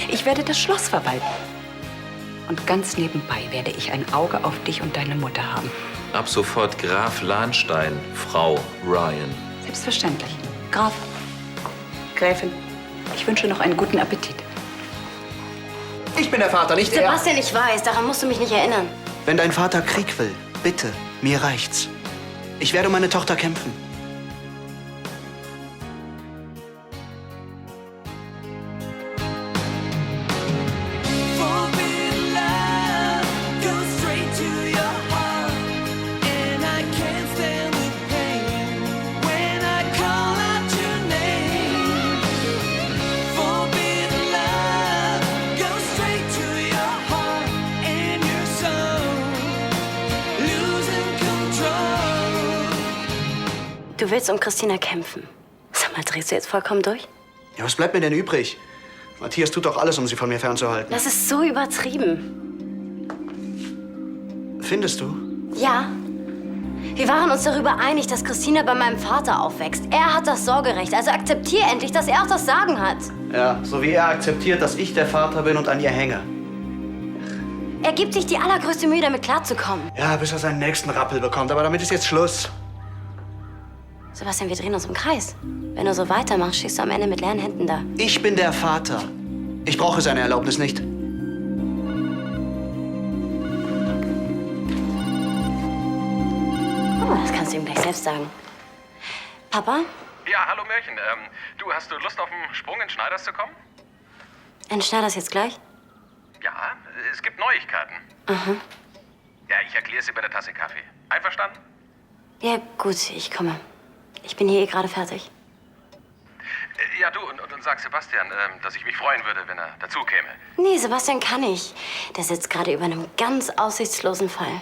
Ich werde das Schloss verwalten. Und ganz nebenbei werde ich ein Auge auf dich und deine Mutter haben. Ab sofort Graf Lahnstein, Frau Ryan. Selbstverständlich. Graf, Gräfin, ich wünsche noch einen guten Appetit. Ich bin der Vater, nicht er. Sebastian, ich weiß, daran musst du mich nicht erinnern. Wenn dein Vater Krieg will, bitte, mir reicht's. Ich werde um meine Tochter kämpfen. Du willst um Christina kämpfen. Sag mal, drehst du jetzt vollkommen durch? Ja, was bleibt mir denn übrig? Matthias tut doch alles, um sie von mir fernzuhalten. Das ist so übertrieben. Findest du? Ja. Wir waren uns darüber einig, dass Christina bei meinem Vater aufwächst. Er hat das Sorgerecht, also akzeptier endlich, dass er auch das Sagen hat. Ja, so wie er akzeptiert, dass ich der Vater bin und an ihr hänge. Er gibt sich die allergrößte Mühe, damit klarzukommen. Ja, bis er seinen nächsten Rappel bekommt, aber damit ist jetzt Schluss. Sebastian, wir drehen uns im Kreis. Wenn du so weitermachst, stehst du am Ende mit leeren Händen da. Ich bin der Vater. Ich brauche seine Erlaubnis nicht. Oh, das kannst du ihm gleich selbst sagen. Papa? Ja, hallo Märchen. Du, hast du Lust auf einen Sprung in Schneiders zu kommen? Entschneid das jetzt gleich? Ja, es gibt Neuigkeiten. Aha. Ja, ich erkläre es dir bei der Tasse Kaffee. Einverstanden? Ja, gut, ich komme. Ich bin hier eh gerade fertig. Ja, du, und sag Sebastian, dass ich mich freuen würde, wenn er dazu käme. Nee, Sebastian kann nicht. Der sitzt gerade über einem ganz aussichtslosen Fall.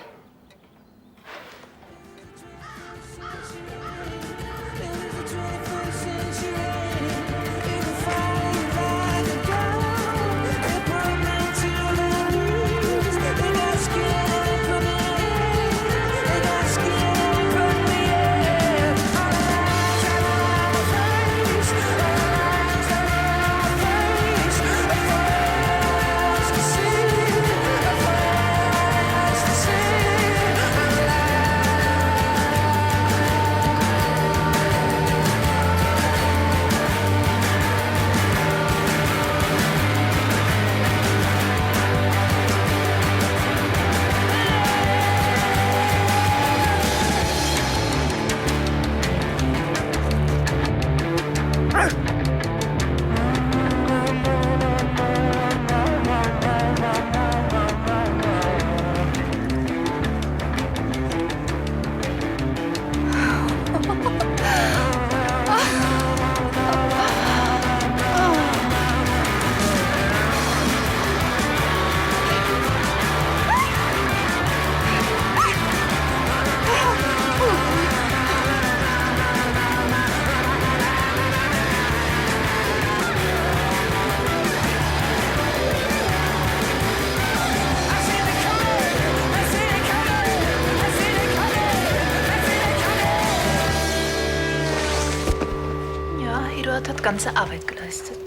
Eduard hat ganze Arbeit geleistet.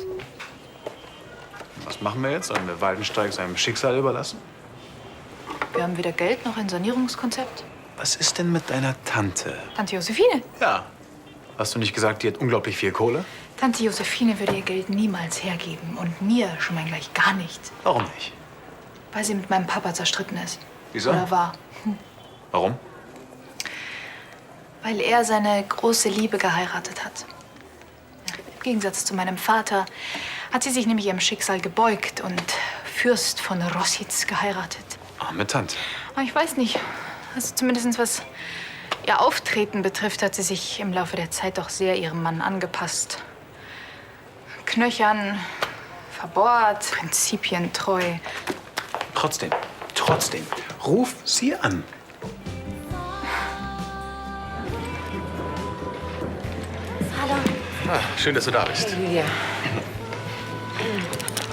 Was machen wir jetzt? Sollen wir Waldensteig seinem Schicksal überlassen? Wir haben weder Geld noch ein Sanierungskonzept. Was ist denn mit deiner Tante? Tante Josephine. Ja. Hast du nicht gesagt, die hat unglaublich viel Kohle? Tante Josephine würde ihr Geld niemals hergeben. Und mir schon mal gleich gar nicht. Warum nicht? Weil sie mit meinem Papa zerstritten ist. Wieso? Oder war. Warum? Weil er seine große Liebe geheiratet hat. Im Gegensatz zu meinem Vater hat sie sich nämlich ihrem Schicksal gebeugt und Fürst von Rossitz geheiratet. Arme Tante. Aber ich weiß nicht. Also zumindest was ihr Auftreten betrifft, hat sie sich im Laufe der Zeit doch sehr ihrem Mann angepasst. Knöchern, verbohrt, prinzipientreu. Trotzdem, ruf sie an. Hallo. Ah, schön, dass du da bist. Julia.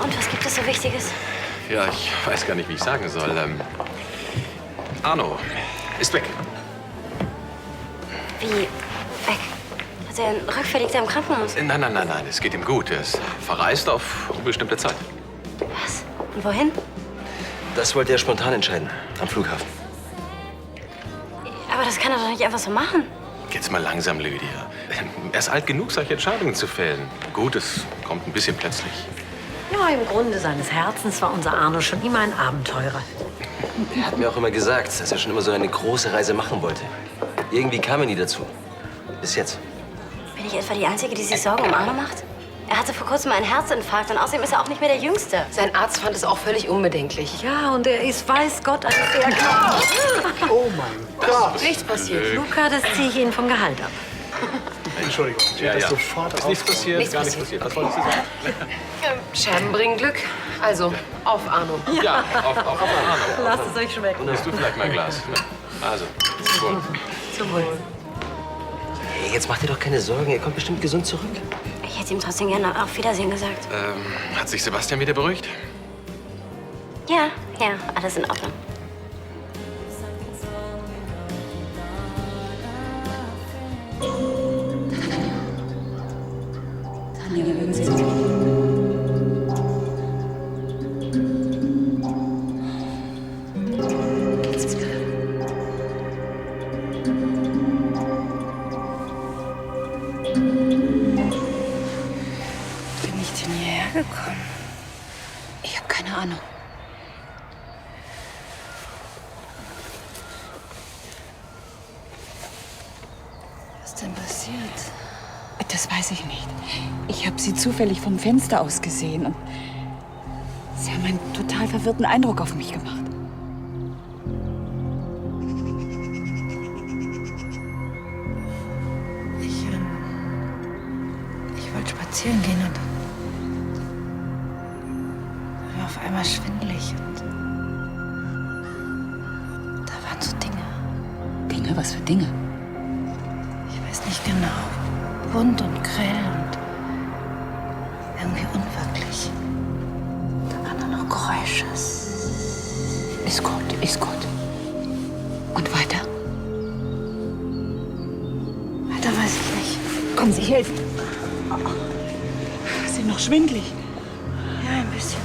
Und was gibt es so Wichtiges? Ja, ich weiß gar nicht, wie ich sagen soll. Arno ist weg. Wie? Weg? Hat er einen Rückfall, liegt er im Krankenhaus? Nein, es geht ihm gut. Er ist verreist auf unbestimmte Zeit. Was? Und wohin? Das wollte er spontan entscheiden. Am Flughafen. Aber das kann er doch nicht einfach so machen. Jetzt mal langsam, Lydia. Er ist alt genug, solche Entscheidungen zu fällen. Gut, es kommt ein bisschen plötzlich. Ja, im Grunde seines Herzens war unser Arno schon immer ein Abenteurer. Er hat mir auch immer gesagt, dass er schon immer so eine große Reise machen wollte. Irgendwie kam er nie dazu. Bis jetzt. Bin ich etwa die Einzige, die sich Sorgen um Arno macht? Er hatte vor kurzem einen Herzinfarkt und außerdem ist er auch nicht mehr der Jüngste. Sein Arzt fand es auch völlig unbedenklich. Ja, und er ist, weiß Gott, ein sehr klar. Oh mein Gott! Nichts passiert. Luca, das ziehe ich Ihnen vom Gehalt ab. Entschuldigung, ich werde das sofort Ist nichts passiert, Nichts gar nichts passiert. passiert. Was wolltest du sagen? Scherben bringen Glück. Also, auf Arno. Ja, auf Arno. Lasst es euch schmecken. Nimmst du vielleicht mal ein Glas? Also, zum Wohl. Zum Wohl. Hey, jetzt mach dir doch keine Sorgen. Er kommt bestimmt gesund zurück. Ich hätte ihm trotzdem gerne auf Wiedersehen gesagt. Hat sich Sebastian wieder beruhigt? Ja, alles in Ordnung. Bin ich denn hierher gekommen? Ich habe keine Ahnung. Was ist denn passiert? Das weiß ich nicht. Ich habe sie zufällig vom Fenster aus gesehen und sie haben einen total verwirrten Eindruck auf mich gemacht. Ich wollte spazieren gehen und war mir auf einmal schwindelig und da waren so Dinge. Dinge? Was für Dinge? Ich weiß nicht genau. Bunt und grell und irgendwie unwirklich. Da waren nur noch Geräusche. Ist gut, ist gut. Und weiter? Weiter weiß ich nicht. Kommen Sie helfen. Sie sind noch schwindelig. Ja, ein bisschen.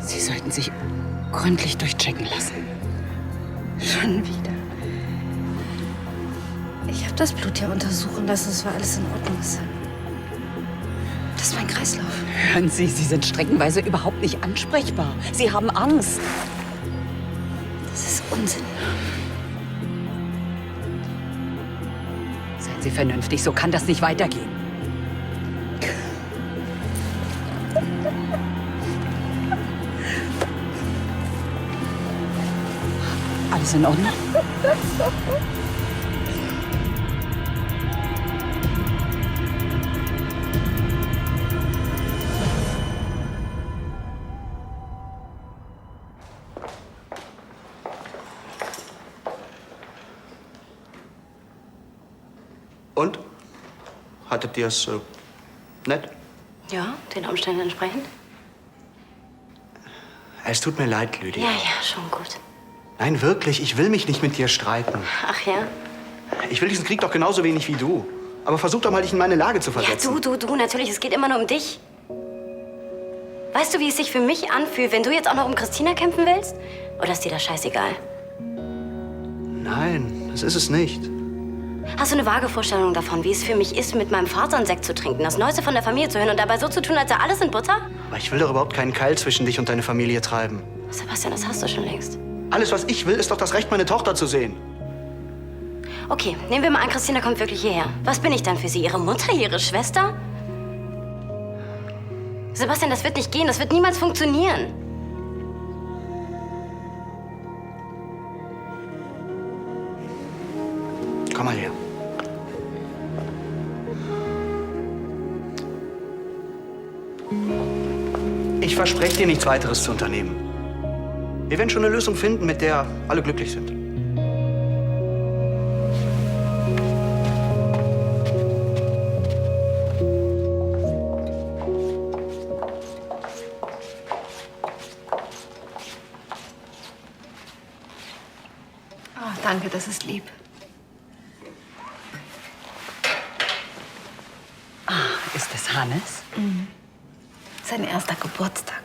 Sie sollten sich gründlich durchchecken lassen. Schon wieder. Ich habe das Blut ja untersuchen lassen. Es war alles in Ordnung. Das ist mein Kreislauf. Hören Sie, Sie sind streckenweise überhaupt nicht ansprechbar. Sie haben Angst. Das ist Unsinn. Seien Sie vernünftig, so kann das nicht weitergehen. Alles in Ordnung? Und? Hattet ihr es nett? Ja, den Umständen entsprechend. Es tut mir leid, Lydia. Ja, schon gut. Nein, wirklich, ich will mich nicht mit dir streiten. Ach ja? Ich will diesen Krieg doch genauso wenig wie du. Aber versuch doch mal, dich in meine Lage zu Ja, versetzen. du, natürlich. Es geht immer nur um dich. Weißt du, wie es sich für mich anfühlt, wenn du jetzt auch noch um Christina kämpfen willst? Oder ist dir das scheißegal? Nein, das ist es nicht. Hast du eine vage Vorstellung davon, wie es für mich ist, mit meinem Vater einen Sekt zu trinken, das Neueste von der Familie zu hören und dabei so zu tun, als sei alles in Butter? Aber ich will doch überhaupt keinen Keil zwischen dich und deine Familie treiben. Sebastian, das hast du schon längst. Alles, was ich will, ist doch das Recht, meine Tochter zu sehen. Okay, nehmen wir mal an, Christina kommt wirklich hierher. Was bin ich dann für sie? Ihre Mutter, ihre Schwester? Sebastian, das wird nicht gehen. Das wird niemals funktionieren. Komm mal her. Ich verspreche dir, nichts weiteres zu unternehmen. Wir werden schon eine Lösung finden, mit der alle glücklich sind. Danke, das ist lieb. Ist es Hannes? Sein erster Geburtstag.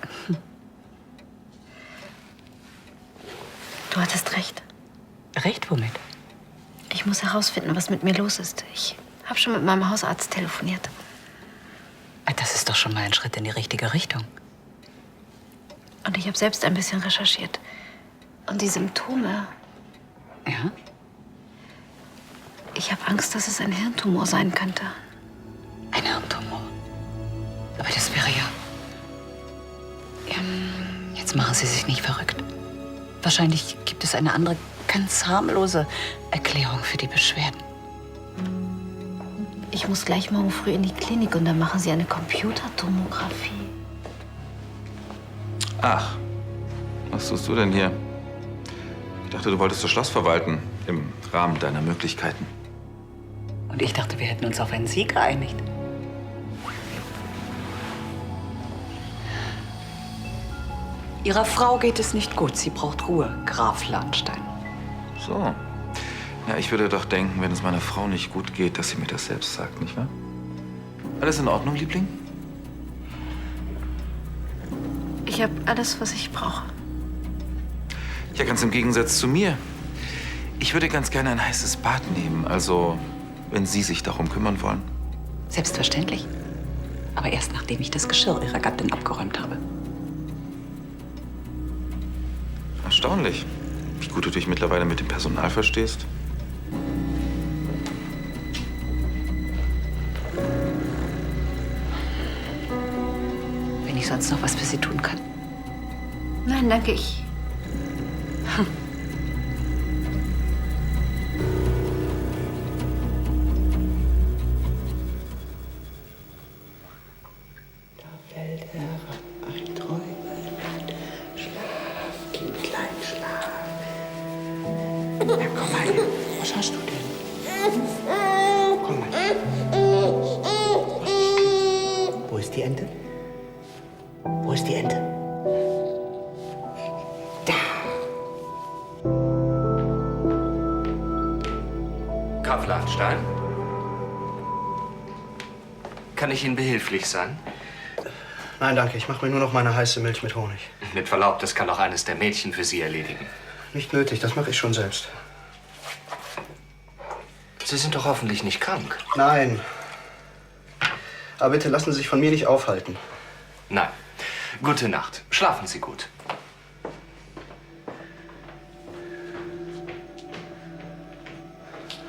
Du hattest recht. Recht, womit? Ich muss herausfinden, was mit mir los ist. Ich habe schon mit meinem Hausarzt telefoniert. Das ist doch schon mal ein Schritt in die richtige Richtung. Und ich habe selbst ein bisschen recherchiert. Und die Symptome, Ja? ich habe Angst, dass es ein Hirntumor sein könnte. Ein Hirntumor. Aber das wäre ja... Jetzt machen Sie sich nicht verrückt. Wahrscheinlich gibt es eine andere, ganz harmlose Erklärung für die Beschwerden. Ich muss gleich morgen früh in die Klinik und dann machen sie eine Computertomographie. Ach, was tust du denn hier? Ich dachte, du wolltest das Schloss verwalten, im Rahmen deiner Möglichkeiten. Und ich dachte, wir hätten uns auf einen Sieg geeinigt. Ihrer Frau geht es nicht gut. Sie braucht Ruhe, Graf Lahnstein. So. Ja, ich würde doch denken, wenn es meiner Frau nicht gut geht, dass sie mir das selbst sagt, nicht wahr? Alles in Ordnung, Liebling? Ich habe alles, was ich brauche. Ja, ganz im Gegensatz zu mir. Ich würde ganz gerne ein heißes Bad nehmen. Also, wenn Sie sich darum kümmern wollen. Selbstverständlich. Aber erst nachdem ich das Geschirr Ihrer Gattin abgeräumt habe. Erstaunlich, wie gut du dich mittlerweile mit dem Personal verstehst. Wenn ich sonst noch was für Sie tun kann. Nein, danke, ich. Ja, komm mal her. Was hast du denn? Komm mal. Wo ist die Ente? Wo ist die Ente? Graf Lahnstein? Kann ich Ihnen behilflich sein? Nein, danke. Ich mache mir nur noch meine heiße Milch mit Honig. Mit Verlaub, das kann auch eines der Mädchen für Sie erledigen. Nicht nötig, das mache ich schon selbst. Sie sind doch hoffentlich nicht krank. Nein. Aber bitte lassen Sie sich von mir nicht aufhalten. Nein. Gute Nacht. Schlafen Sie gut.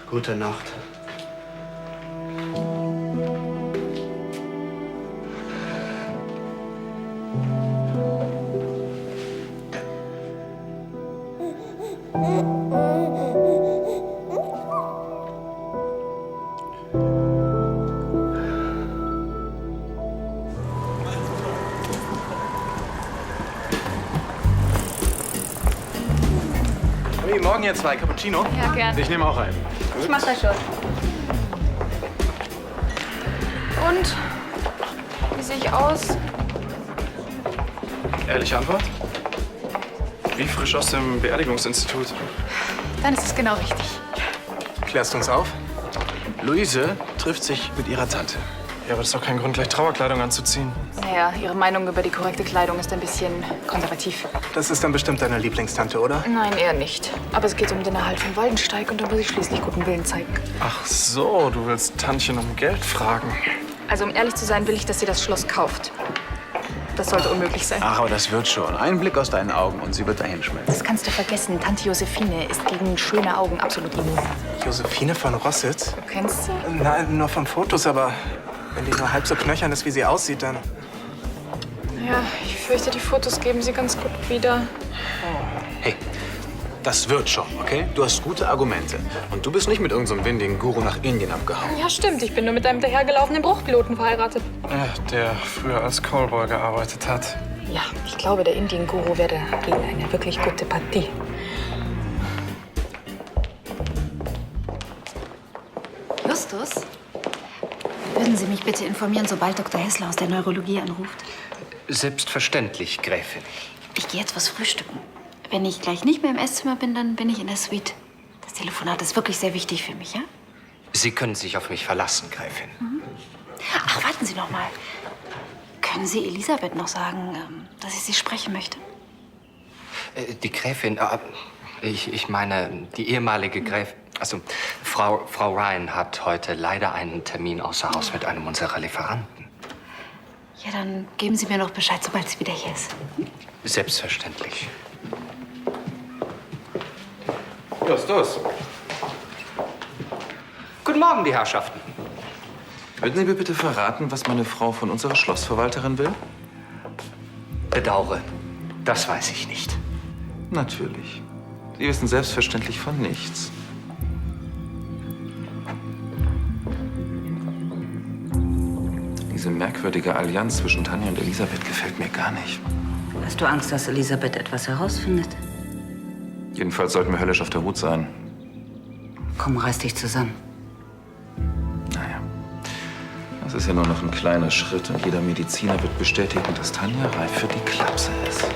Gute Nacht. Morgen ihr zwei. Cappuccino? Ja, gern. Ich nehme auch einen. Ich mach das schon. Und? Wie sehe ich aus? Ehrliche Antwort? Wie frisch aus dem Beerdigungsinstitut. Dann ist es genau richtig. Klärst du uns auf? Luise trifft sich mit ihrer Tante. Ja, aber das ist doch kein Grund, gleich Trauerkleidung anzuziehen. Naja, Ihre Meinung über die korrekte Kleidung ist ein bisschen konservativ. Das ist dann bestimmt deine Lieblingstante, oder? Nein, eher nicht. Aber es geht um den Erhalt von Waldensteig und da muss ich schließlich guten Willen zeigen. Ach so, du willst Tantchen um Geld fragen. Also um ehrlich zu sein, will ich, dass sie das Schloss kauft. Das sollte unmöglich sein. Ach, aber das wird schon. Ein Blick aus deinen Augen und sie wird dahin schmelzen. Das kannst du vergessen. Tante Josephine ist gegen schöne Augen absolut immun. Josephine von Rossitz? Du kennst sie? Nein, nur von Fotos, aber wenn die nur halb so knöchern ist, wie sie aussieht, dann... Ja, ich fürchte, die Fotos geben sie ganz gut wieder. Hey, das wird schon, okay? Du hast gute Argumente. Und du bist nicht mit irgendeinem windigen Guru nach Indien abgehauen. Ja, stimmt. Ich bin nur mit einem dahergelaufenen Bruchpiloten verheiratet. Ja, der früher als Callboy gearbeitet hat. Ja, ich glaube, der Indien-Guru wäre gegen eine wirklich gute Partie. Justus, würden Sie mich bitte informieren, sobald Dr. Hessler aus der Neurologie anruft? Selbstverständlich, Gräfin. Ich gehe jetzt was frühstücken. Wenn ich gleich nicht mehr im Esszimmer bin, dann bin ich in der Suite. Das Telefonat ist wirklich sehr wichtig für mich, ja? Sie können sich auf mich verlassen, Gräfin. Ach, warten Sie noch mal. Können Sie Elisabeth noch sagen, dass ich sie sprechen möchte? Die Gräfin, ich meine, die ehemalige Gräfin, also Frau Ryan hat heute leider einen Termin außer Haus mit einem unserer Lieferanten. Ja, dann geben Sie mir noch Bescheid, sobald sie wieder hier ist. Selbstverständlich. Los. Guten Morgen, die Herrschaften. Würden Sie mir bitte verraten, was meine Frau von unserer Schlossverwalterin will? Bedauere, das weiß ich nicht. Natürlich. Sie wissen selbstverständlich von nichts. Diese merkwürdige Allianz zwischen Tanja und Elisabeth gefällt mir gar nicht. Hast du Angst, dass Elisabeth etwas herausfindet? Jedenfalls sollten wir höllisch auf der Hut sein. Komm, reiß dich zusammen. Naja, das ist ja nur noch ein kleiner Schritt und jeder Mediziner wird bestätigen, dass Tanja reif für die Klapse ist.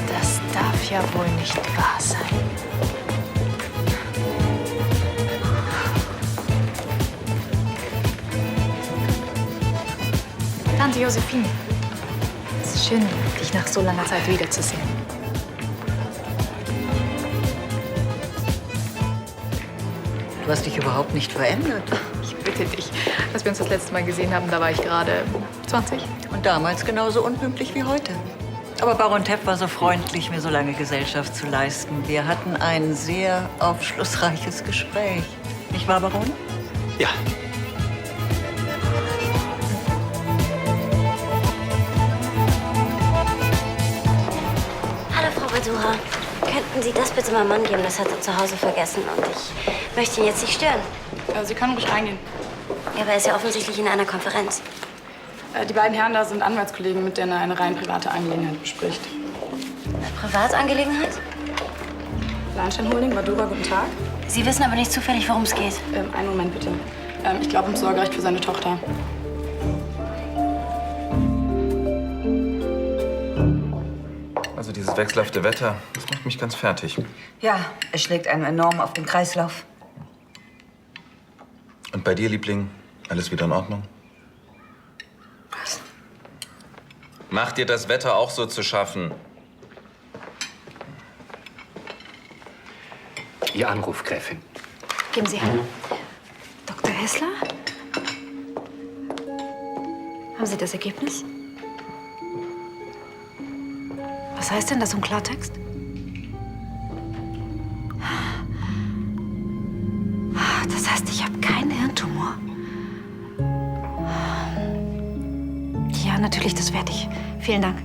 Das darf ja wohl nicht wahr sein. Tante Josephine, es ist schön, dich nach so langer Zeit wiederzusehen. Du hast dich überhaupt nicht verändert. Ich bitte dich. Als wir uns das letzte Mal gesehen haben, da war ich gerade 20. Und damals genauso unpünktlich wie heute. Aber Baron Tepp war so freundlich, mir so lange Gesellschaft zu leisten. Wir hatten ein sehr aufschlussreiches Gespräch. Nicht wahr, Baron? Ja. Hallo, Frau Badura. Könnten Sie das bitte meinem Mann geben? Das hat er zu Hause vergessen und ich möchte ihn jetzt nicht stören. Sie können ruhig reingehen. Ja, aber er ist ja offensichtlich in einer Konferenz. Die beiden Herren da sind Anwaltskollegen, mit denen er eine rein private Angelegenheit bespricht. Eine Privatangelegenheit? Leinstein Holding, Badura, guten Tag. Sie wissen aber nicht zufällig, worum es geht. Einen Moment bitte. Ich glaube, ums Sorgerecht für seine Tochter. Also dieses wechselhafte Wetter, das macht mich ganz fertig. Ja, es schlägt einem enorm auf den Kreislauf. Und bei dir, Liebling, alles wieder in Ordnung? Was? Macht dir das Wetter auch so zu schaffen? Ihr Anruf, Gräfin. Geben Sie her. Dr. Hessler? Haben Sie das Ergebnis? Was heißt denn das im Klartext? Das heißt, ich habe keinen Hirntumor. Ja, natürlich, das werde ich. Vielen Dank.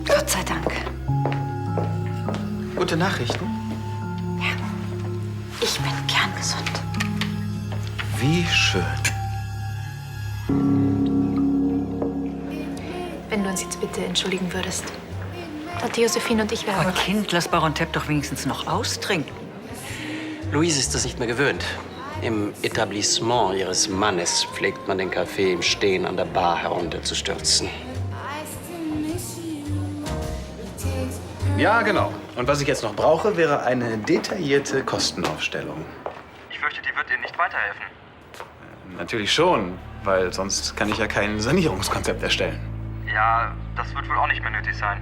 Gott sei Dank. Gute Nachrichten? Ja. Ich bin kerngesund. Wie schön. Wenn du uns jetzt bitte entschuldigen würdest. Tante Josephine und ich werden... Aber Kind, lass Baron Tepp doch wenigstens noch austrinken. Luise ist das nicht mehr gewöhnt. Im Etablissement ihres Mannes pflegt man den Kaffee im Stehen an der Bar herunterzustürzen. Ja, genau. Und was ich jetzt noch brauche, wäre eine detaillierte Kostenaufstellung. Ich fürchte, die wird Ihnen nicht weiterhelfen. Natürlich schon, weil sonst kann ich ja kein Sanierungskonzept erstellen. Ja, das wird wohl auch nicht mehr nötig sein.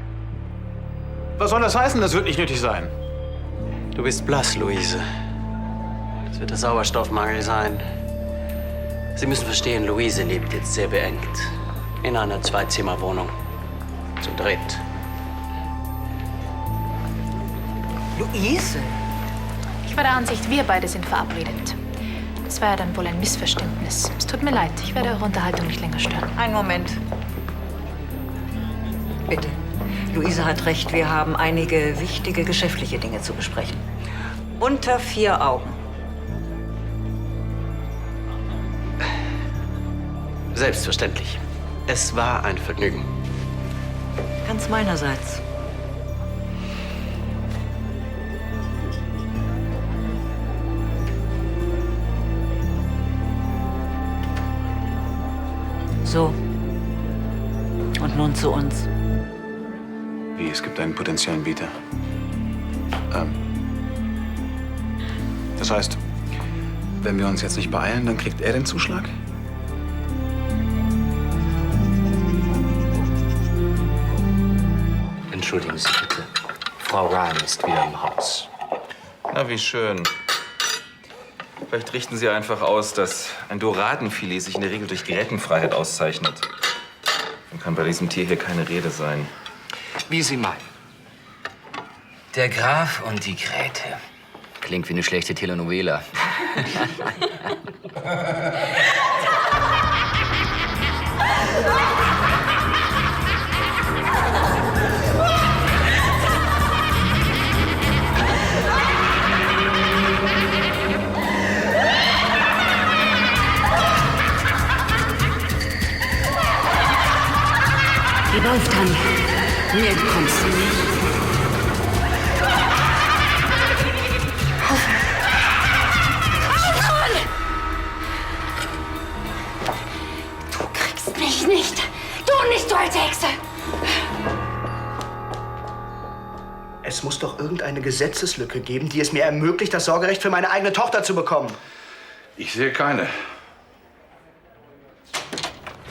Was soll das heißen, das wird nicht nötig sein? Du bist blass, Luise. Das wird der Sauerstoffmangel sein. Sie müssen verstehen, Luise lebt jetzt sehr beengt. In einer Zweizimmerwohnung. Zu dritt. Luise? Ich war der Ansicht, wir beide sind verabredet. Das war ja dann wohl ein Missverständnis. Es tut mir leid, ich werde eure Unterhaltung nicht länger stören. Einen Moment. Bitte. Luise hat recht, wir haben einige wichtige geschäftliche Dinge zu besprechen. Unter 4 Augen. Selbstverständlich. Es war ein Vergnügen. Ganz meinerseits. So. Und nun zu uns. Wie, es gibt einen potenziellen Bieter? Das heißt, wenn wir uns jetzt nicht beeilen, dann kriegt er den Zuschlag? Entschuldigen Sie bitte. Frau Rahn ist wieder im Haus. Na, wie schön. Vielleicht richten Sie einfach aus, dass ein Doradenfilet sich in der Regel durch Grätenfreiheit auszeichnet. Dann kann bei diesem Tier hier keine Rede sein. Wie Sie meinen. Der Graf und die Gräte. Klingt wie eine schlechte Telenovela. Gib auf, Tanja. Mir entkommst du nicht. Du kriegst mich nicht. Du nicht, du alte Hexe. Es muss doch irgendeine Gesetzeslücke geben, die es mir ermöglicht, das Sorgerecht für meine eigene Tochter zu bekommen. Ich sehe keine.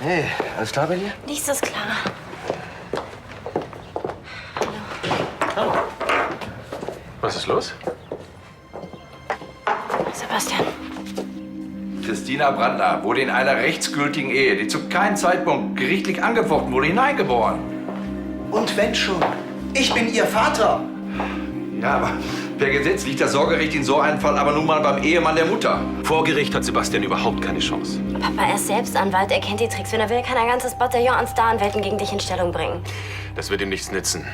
Hey, alles klar bei dir? Nichts ist klar. Was ist los? Sebastian. Christina Brandner wurde in einer rechtsgültigen Ehe, die zu keinem Zeitpunkt gerichtlich angefochten wurde, hineingeboren. Und wenn schon? Ich bin ihr Vater. Ja, aber per Gesetz liegt das Sorgerecht in so einem Fall aber nun mal beim Ehemann der Mutter. Vor Gericht hat Sebastian überhaupt keine Chance. Papa, er ist selbst Anwalt, er kennt die Tricks. Wenn er will, kann er ein ganzes Bataillon an Staranwälten gegen dich in Stellung bringen. Das wird ihm nichts nützen.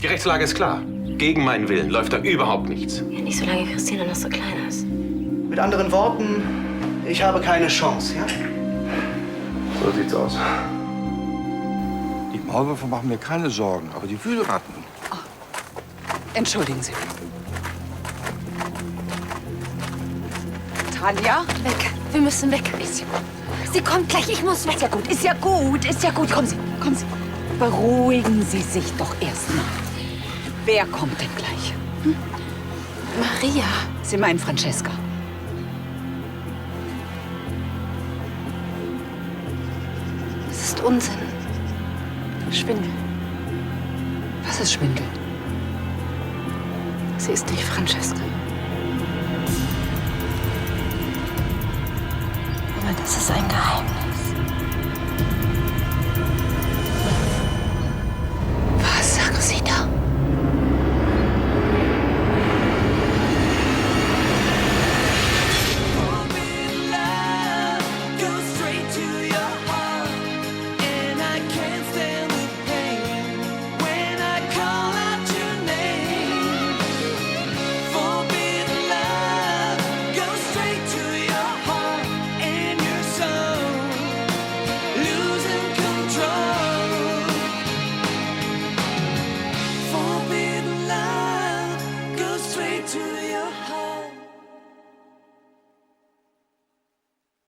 Die Rechtslage ist klar. Gegen meinen Willen läuft da überhaupt nichts. Ja, nicht solange Christina noch so klein ist. Mit anderen Worten, ich habe keine Chance, ja? So sieht's aus. Die Maulwürfe machen mir keine Sorgen, aber die Wühlratten. Entschuldigen Sie. Tanja? Weg. Wir müssen weg. Ist ja gut. Sie kommt gleich. Ich muss weg. Ist ja gut, ist ja gut, ist ja gut. Kommen Sie, kommen Sie. Beruhigen Sie sich doch erst mal. Wer kommt denn gleich? Maria. Sie meinen Francesca. Es ist Unsinn. Schwindel. Was ist Schwindel? Sie ist nicht Francesca. Aber das ist ein Geheimnis.